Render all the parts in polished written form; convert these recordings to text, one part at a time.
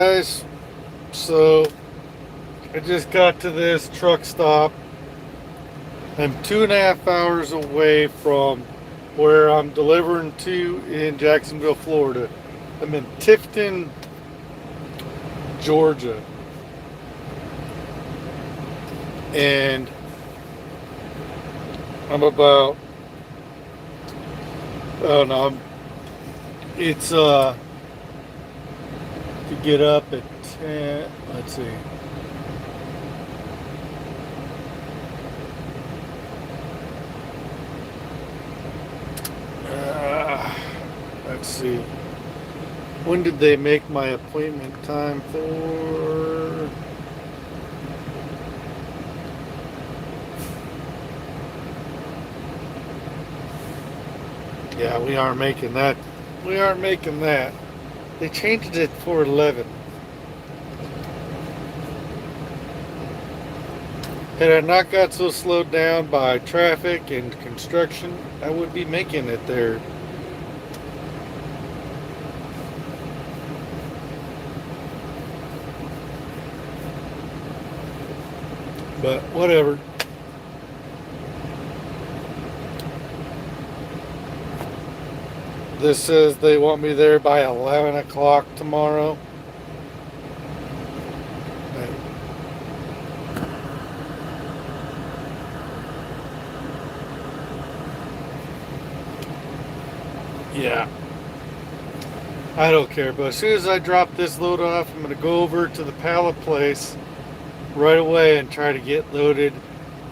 Guys, so I just got to this truck stop. I'm 2.5 hours away from where I'm delivering to in Jacksonville, Florida. I'm in Tifton, Georgia, and I'm about, oh no, it's to get up at 10. Let's see. Uh, let's see. When did they make my appointment time for? Yeah, we aren't making that. We aren't making that. They changed it for 11. Had I not got so slowed down by traffic and construction, I would be making it there. But whatever. This says they want me there by 11 o'clock tomorrow. Yeah, I don't care. But as soon as I drop this load off, I'm going to go over to the pallet place right away and try to get loaded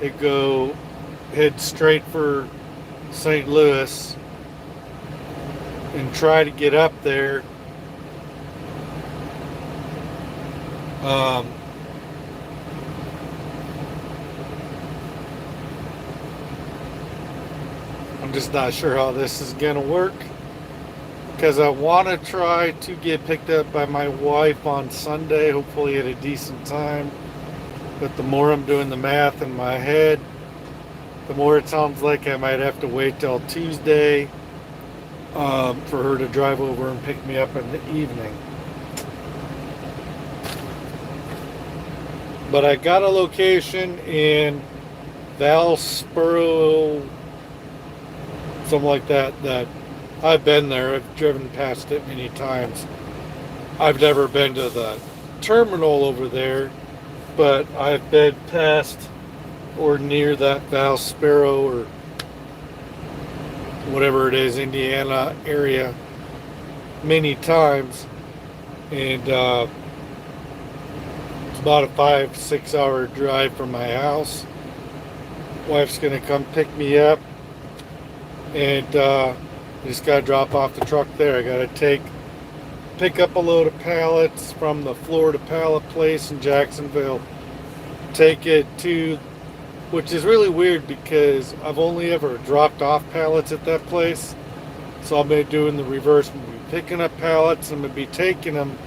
and go head straight for St. Louis and try to get up there. Um, I'm just not sure how this is going to work because I want to try to get picked up by my wife on Sunday, hopefully at a decent time. But the more I'm doing the math in my head, the more it sounds like I might have to wait till Tuesday for her to drive over and pick me up in the evening. But I got a location in Valsboro, something like that, that I've been there. I've driven past it many times. I've never been to the terminal over there, but I've been past or near that Valsboro or whatever it is, Indiana area many times. And it's about a 5-6 hour drive from my house. Wife's gonna come pick me up, and just gotta drop off the truck there. I gotta pick up a load of pallets from the Florida pallet place in Jacksonville, take it to, which is really weird because I've only ever dropped off pallets at that place. So I'm gonna be doing the reverse. I'm gonna be picking up pallets. I'm gonna be taking them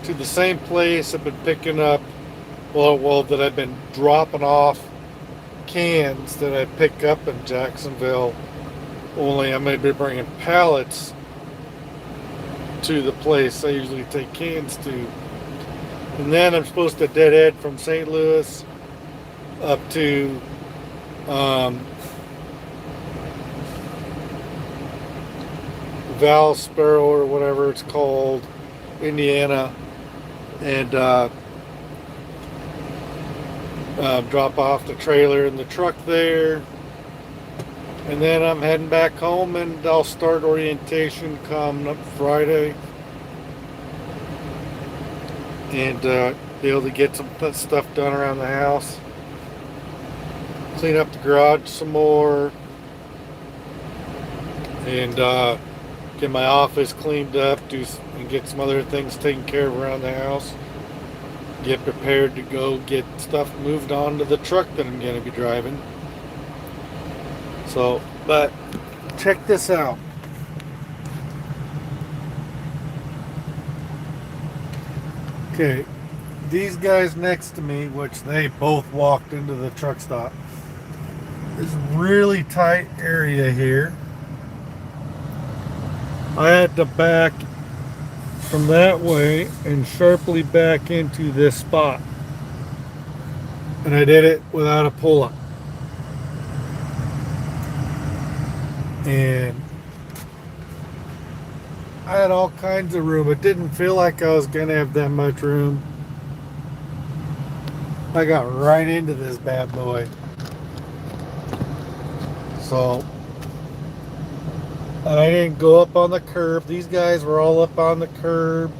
to the same place I've been picking up, well, that I've been dropping off cans that I pick up in Jacksonville. Only I'm gonna be bringing pallets to the place I usually take cans to. And then I'm supposed to deadhead from St. Louis up to Valsboro or whatever it's called, Indiana, and drop off the trailer and the truck there. And then I'm heading back home and I'll start orientation coming up Friday. And be able to get some stuff done around the house. Clean up the garage some more. And get my office cleaned up, and get some other things taken care of around the house. Get prepared to go get stuff moved on to the truck that I'm going to be driving. So, but check this out. Okay, these guys next to me, which they both walked into the truck stop. This really tight area here. I had to back from that way and sharply back into this spot. And I did it without a pull-up. And I had all kinds of room. It didn't feel like I was gonna have that much room. I got right into this bad boy. So, and I didn't go up on the curb. These guys were all up on the curb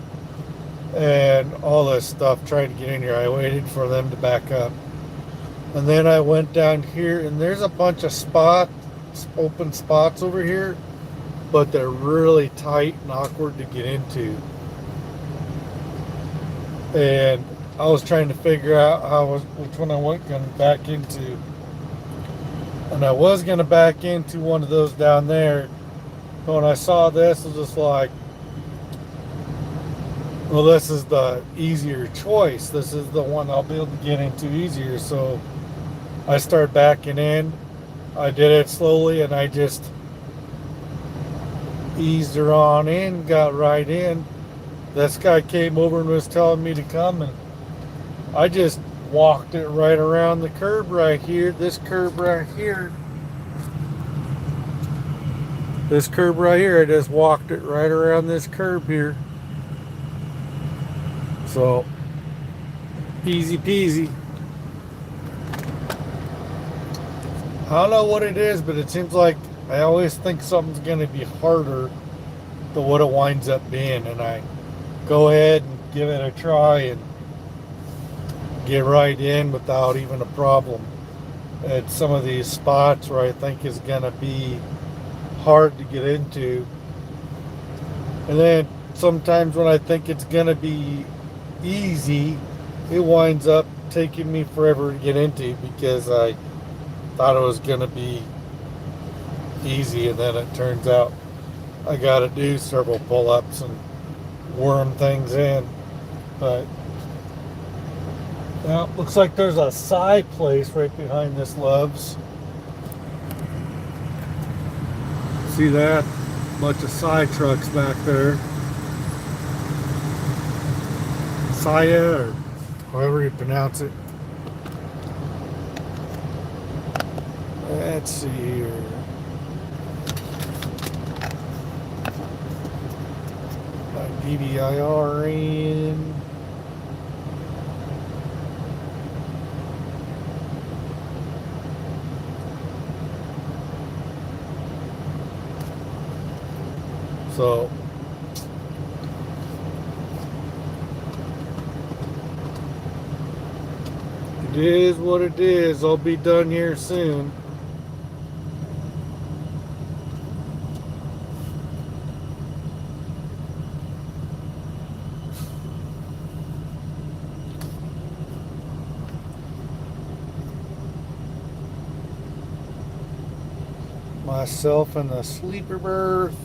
and all this stuff trying to get in here. I waited for them to back up. And then I went down here, and there's a bunch of open spots over here, but they're really tight and awkward to get into. And I was trying to figure out which one I was going to back into. And I was going to back into one of those down there. But when I saw this, I was just like, well, this is the easier choice. This is the one I'll be able to get into easier. So I started backing in. I did it slowly, and I just eased her on in, got right in. This guy came over and was telling me to come, and I just walked it right around the curb right here. This curb right here. This curb right here. I just walked it right around this curb here. So, easy peasy. I don't know what it is, but it seems like I always think something's going to be harder than what it winds up being. And I go ahead and give it a try and get right in without even a problem at some of these spots where I think is going to be hard to get into. And then sometimes when I think it's going to be easy, it winds up taking me forever to get into because I thought it was going to be easy, and then it turns out I got to do several pull-ups and worm things in. But now looks like there's a Psy place right behind this Love's. See that? Bunch of Psy trucks back there. Saya, or however you pronounce it. Let's see here. My DVIR in. So it is what it is. I'll be done here soon. Myself in the sleeper berth.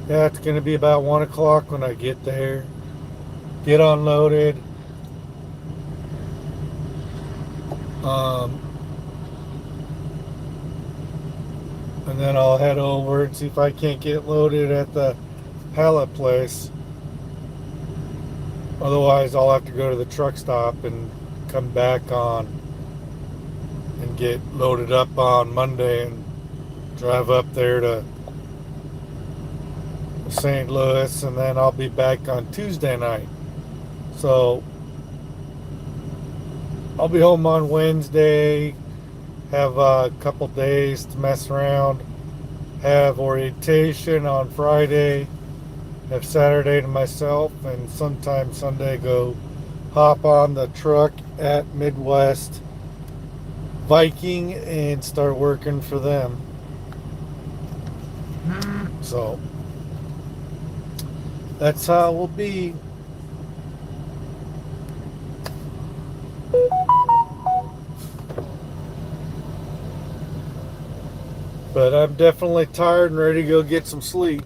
Yeah, it's going to be about 1 o'clock when I get there. Get unloaded. And then I'll head over and see if I can't get loaded at the pallet place. Otherwise, I'll have to go to the truck stop and come back on and get loaded up on Monday and drive up there to St. Louis, and then I'll be back on Tuesday night. So I'll be home on Wednesday, have a couple days to mess around, have orientation on Friday, have Saturday to myself, and sometime Sunday go hop on the truck at Midwest Viking and start working for them. So that's how it will be. But I'm definitely tired and ready to go get some sleep.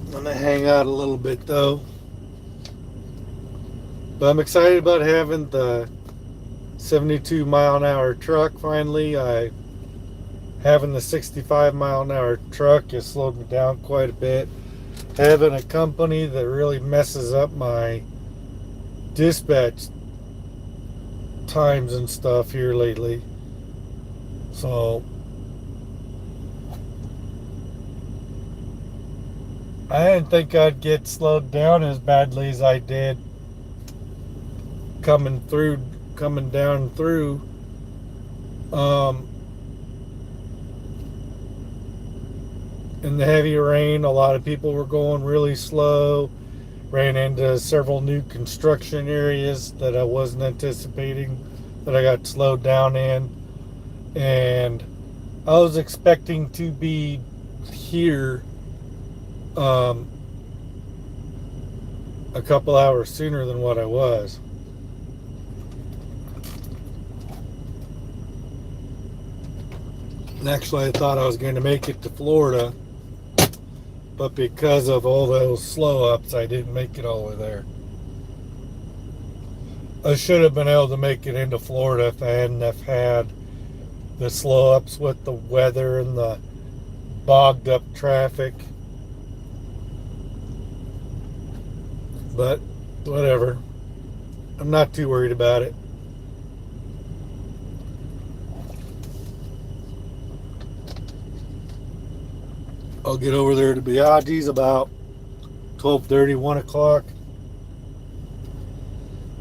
I'm gonna hang hang out a little bit though. But I'm excited about having the 72 mile an hour truck finally. Having the 65 mile an hour truck has slowed me down quite a bit. Having a company that really messes up my dispatch times and stuff here lately. So I didn't think I'd get slowed down as badly as I did coming down through. In the heavy rain, a lot of people were going really slow. Ran into several new construction areas that I wasn't anticipating that I got slowed down in. And I was expecting to be here a couple hours sooner than what I was. And actually, I thought I was going to make it to Florida, but because of all those slow ups, I didn't make it all the way there. I should have been able to make it into Florida if I hadn't have had the slow ups with the weather and the bogged up traffic. But whatever. I'm not too worried about it. I'll get over there to Biaggi's about 12:30, 1 o'clock.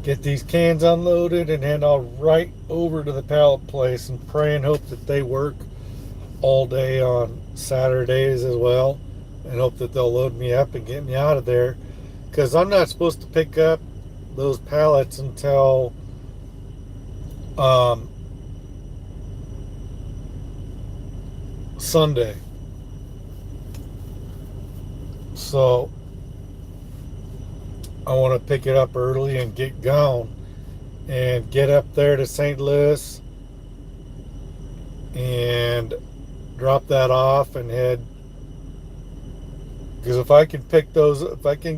Get these cans unloaded and head on right over to the pallet place and pray and hope that they work all day on Saturdays as well, and hope that they'll load me up and get me out of there, because I'm not supposed to pick up those pallets until Sunday. So I want to pick it up early and get going and get up there to St. Louis and drop that off and head, because if I can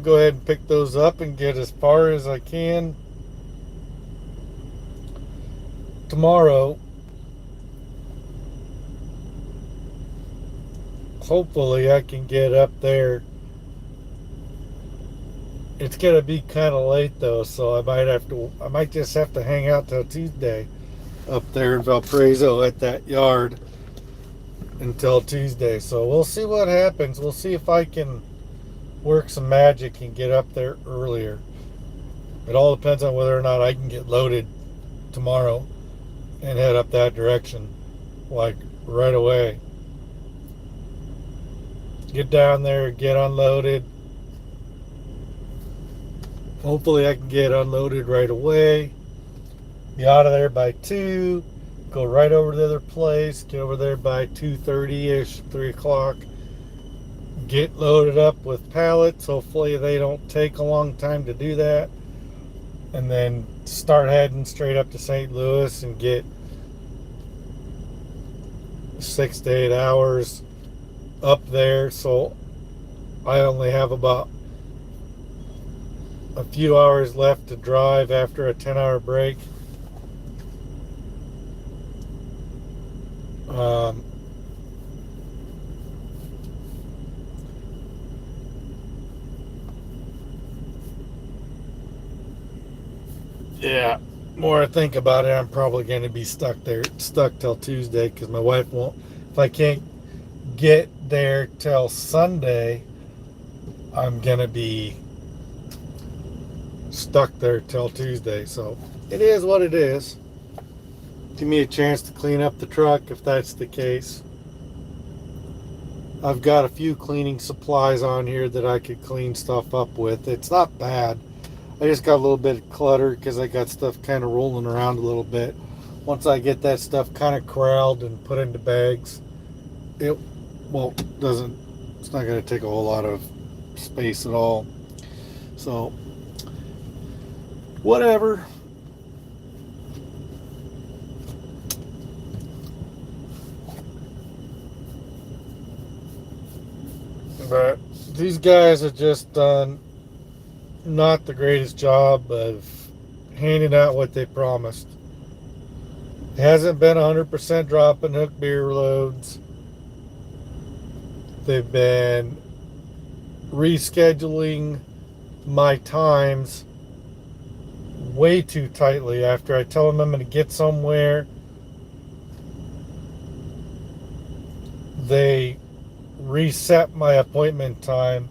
go ahead and pick those up and get as far as I can tomorrow, hopefully I can get up there. It's gonna be kind of late though, so I might just have to hang out till Tuesday up there in Valparaiso at that yard until Tuesday. So we'll see what happens. We'll see if I can work some magic and get up there earlier. It all depends on whether or not I can get loaded tomorrow and head up that direction, like right away. Get down there, get unloaded. Hopefully I can get unloaded right away. Be out of there by 2. Go right over to the other place. Get over there by 2:30-ish, 3 o'clock. Get loaded up with pallets. Hopefully they don't take a long time to do that. And then start heading straight up to St. Louis and get 6 to 8 hours up there. So I only have about a few hours left to drive after a 10-hour break. Yeah, more I think about it, I'm probably going to be stuck till Tuesday, because my wife won't. If I can't get there till Sunday, I'm going to be stuck there till Tuesday. So it is what it is. Give me a chance to clean up the truck if that's the case. I've got a few cleaning supplies on here that I could clean stuff up with. It's not bad. I just got a little bit of clutter because I got stuff kind of rolling around a little bit. Once I get that stuff kind of corralled and put into bags, it's not going to take a whole lot of space at all. So whatever. But these guys have just done not the greatest job of handing out what they promised. It hasn't been 100% drop in hook beer loads. They've been rescheduling my times way too tightly. After I tell them I'm going to get somewhere, they reset my appointment time.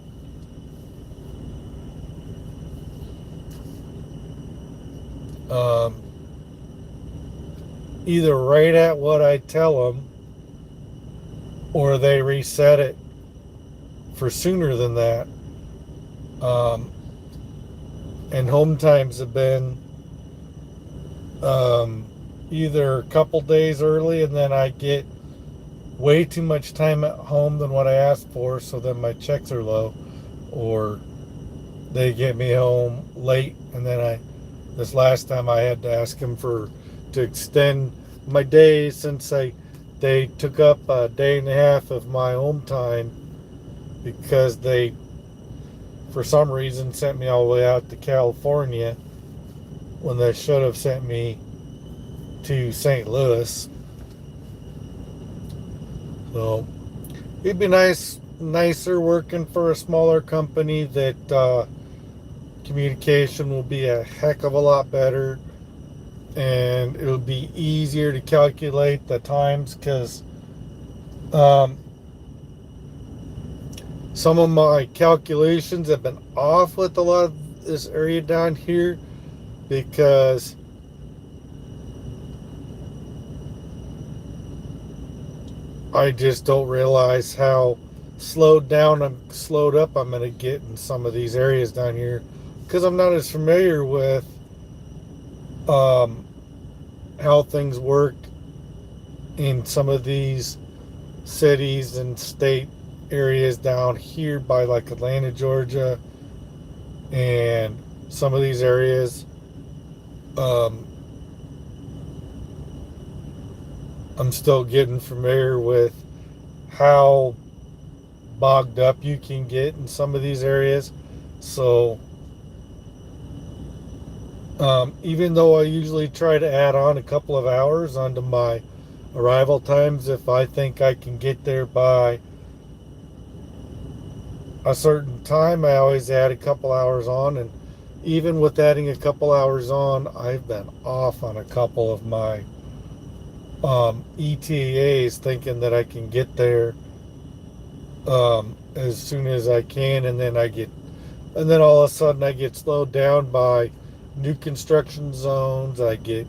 Either right at what I tell them, or they reset it for sooner than that. And home times have been either a couple days early, and then I get way too much time at home than what I asked for, so then my checks are low, or they get me home late, and then this last time I had to ask them to extend my days, since they took up a day and a half of my home time, because they, for some reason, sent me all the way out to California when they should have sent me to St. Louis. So it'd be nicer working for a smaller company that communication will be a heck of a lot better, and it'll be easier to calculate the times, because some of my calculations have been off with a lot of this area down here, because I just don't realize how slowed up I'm going to get in some of these areas down here, because I'm not as familiar with how things work in some of these cities and state areas down here by like Atlanta, Georgia, and some of these areas. I'm still getting familiar with how bogged up you can get in some of these areas. So even though I usually try to add on a couple of hours onto my arrival times, if I think I can get there by a certain time, I always add a couple hours on. And even with adding a couple hours on, I've been off on a couple of my ETAs, thinking that I can get there as soon as I can, and then all of a sudden I get slowed down by new construction zones. I get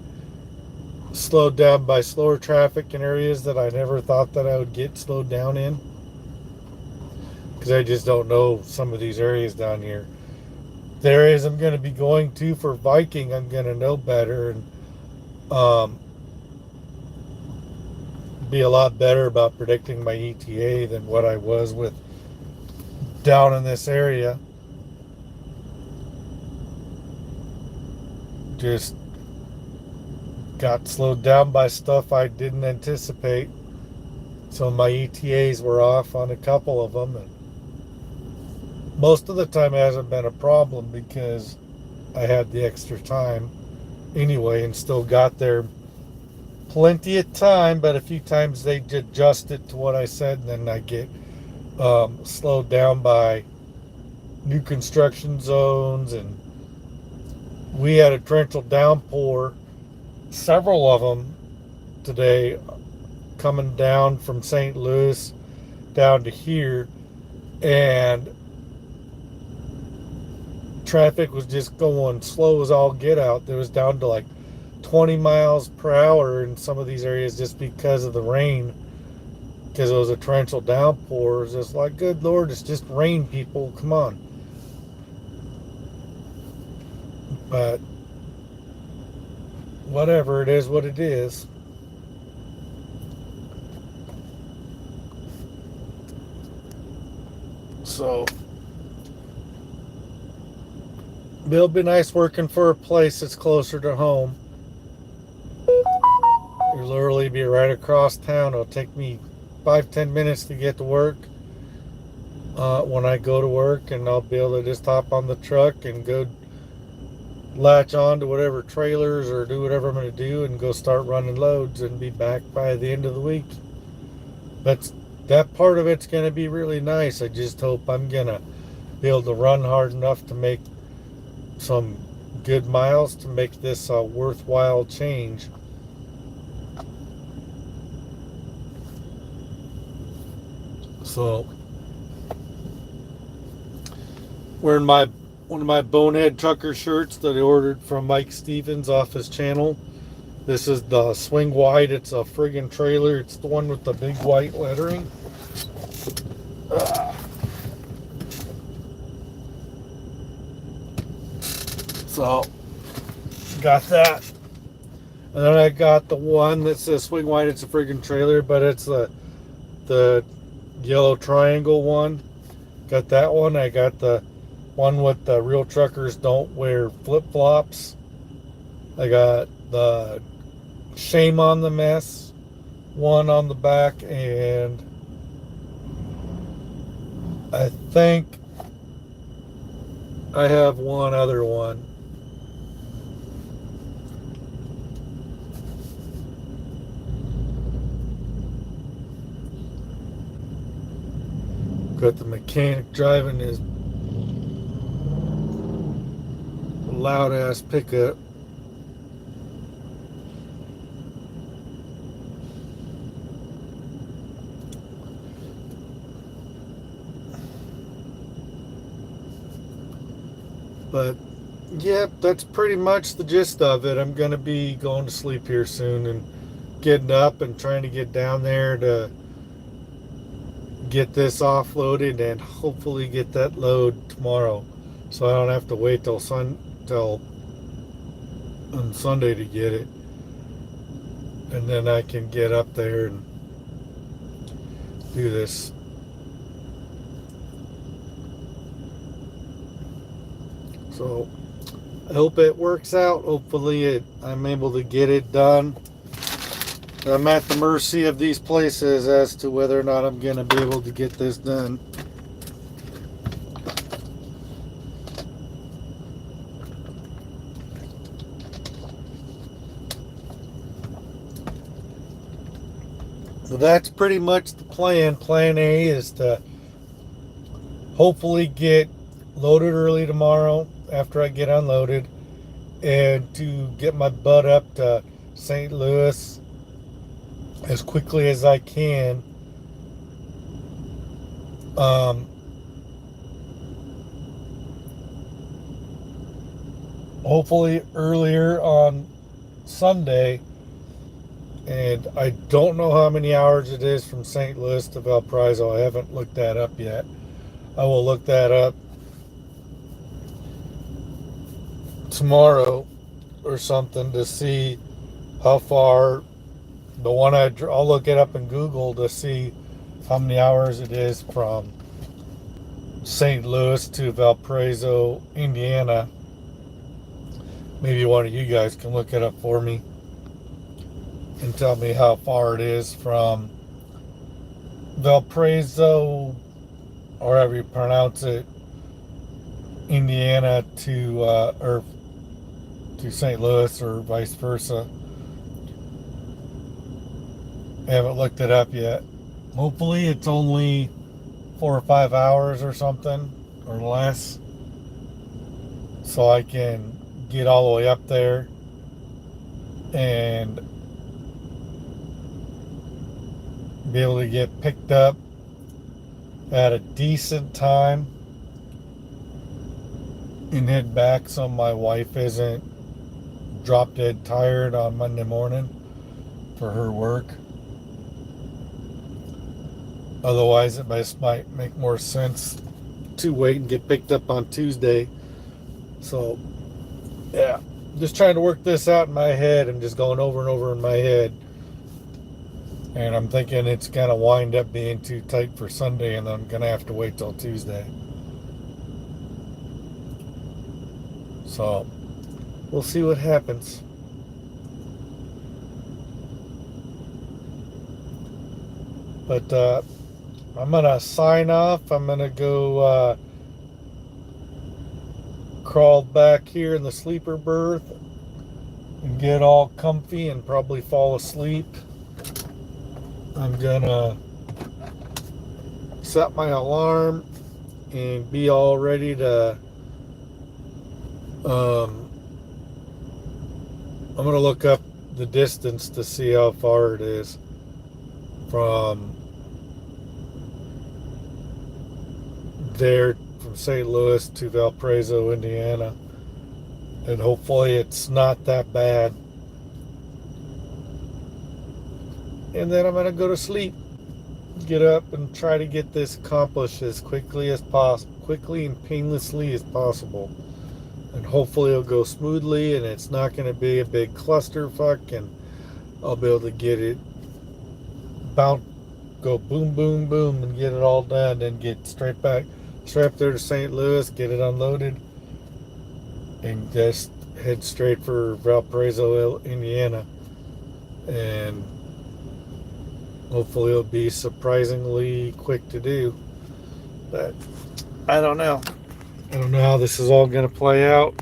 slowed down by slower traffic in areas that I never thought that I would get slowed down in, because I just don't know some of these areas down here. The areas I'm going to be going to for Viking, I'm going to know better, and be a lot better about predicting my ETA than what I was with down in this area. Just got slowed down by stuff I didn't anticipate, so my ETAs were off on a couple of them, and most of the time it hasn't been a problem, because I had the extra time anyway and still got there plenty of time. But a few times they adjust it to what I said, and then I get slowed down by new construction zones. And we had a torrential downpour, several of them today, coming down from St. Louis down to here, and traffic was just going slow as all get out. There was down to like 20 miles per hour in some of these areas, just because of the rain, because it was a torrential downpour. It was just like, good Lord, it's just rain, people, come on. But whatever, it is what it is. So it'll be nice working for a place that's closer to home. It'll literally be right across town. It'll take me 5-10 minutes to get to work. when I go to work, and I'll be able to just hop on the truck and go latch on to whatever trailers or do whatever I'm going to do and go start running loads and be back by the end of the week. That's that part of it's going to be really nice. I just hope I'm going to be able to run hard enough to make some good miles to make this a worthwhile change. So, wearing one of my Bonehead Trucker shirts that I ordered from Mike Stevens off his channel. This is the Swing Wide. It's a friggin' trailer. It's the one with the big white lettering. So, got that. And then I got the one that says Swing Wide. It's a friggin' trailer, but it's the yellow triangle one. Got that one. I got the one with the real truckers don't wear flip-flops. I got the Shame on the Mess one on the back, and I think I have one other one. Got the mechanic driving his loud ass pickup. But yeah, that's pretty much the gist of it. I'm gonna be going to sleep here soon and getting up and trying to get down there to get this offloaded and hopefully get that load tomorrow, so I don't have to wait till on Sunday to get it, and then I can get up there and do this. So I hope it works out. Hopefully I'm able to get it done. I'm at the mercy of these places as to whether or not I'm going to be able to get this done. So that's pretty much the plan. Plan A is to hopefully get loaded early tomorrow after I get unloaded, and to get my butt up to St. Louis as quickly as I can. Hopefully earlier on Sunday. And I don't know how many hours it is from St. Louis to Valparaiso. I haven't looked that up yet. I will look that up tomorrow or something to see how far. The one I'll look it up in Google to see how many hours it is from St. Louis to Valparaiso, Indiana. Maybe one of you guys can look it up for me and tell me how far it is from Valparaiso, or however you pronounce it, Indiana to St. Louis, or vice versa. I haven't looked it up yet. Hopefully it's only 4 or 5 hours or something, or less, so I can get all the way up there and be able to get picked up at a decent time and head back so my wife isn't drop dead tired on Monday morning for her work. Otherwise, it might make more sense to wait and get picked up on Tuesday. So, yeah, just trying to work this out in my head. I'm just going over and over in my head. And I'm thinking it's going to wind up being too tight for Sunday, and I'm going to have to wait till Tuesday. So, we'll see what happens. But I'm gonna sign off. I'm gonna go crawl back here in the sleeper berth and get all comfy and probably fall asleep. I'm gonna set my alarm and be all ready to I'm gonna look up the distance to see how far it is from there, from St. Louis to Valparaiso, Indiana, and hopefully it's not that bad. And then I'm gonna go to sleep, get up and try to get this accomplished as quickly and painlessly as possible. And hopefully it'll go smoothly and it's not going to be a big clusterfuck, and I'll be able to get it go boom, boom, boom, and get it all done, and get straight up there to St. Louis, get it unloaded, and just head straight for Valparaiso, Indiana. And hopefully it'll be surprisingly quick to do. But I don't know. I don't know how this is all going to play out.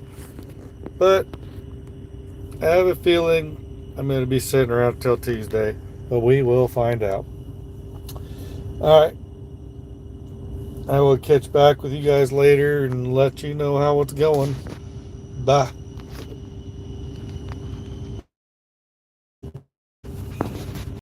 But I have a feeling I'm going to be sitting around until Tuesday. But we will find out. Alright. I will catch back with you guys later and let you know how it's going. Bye.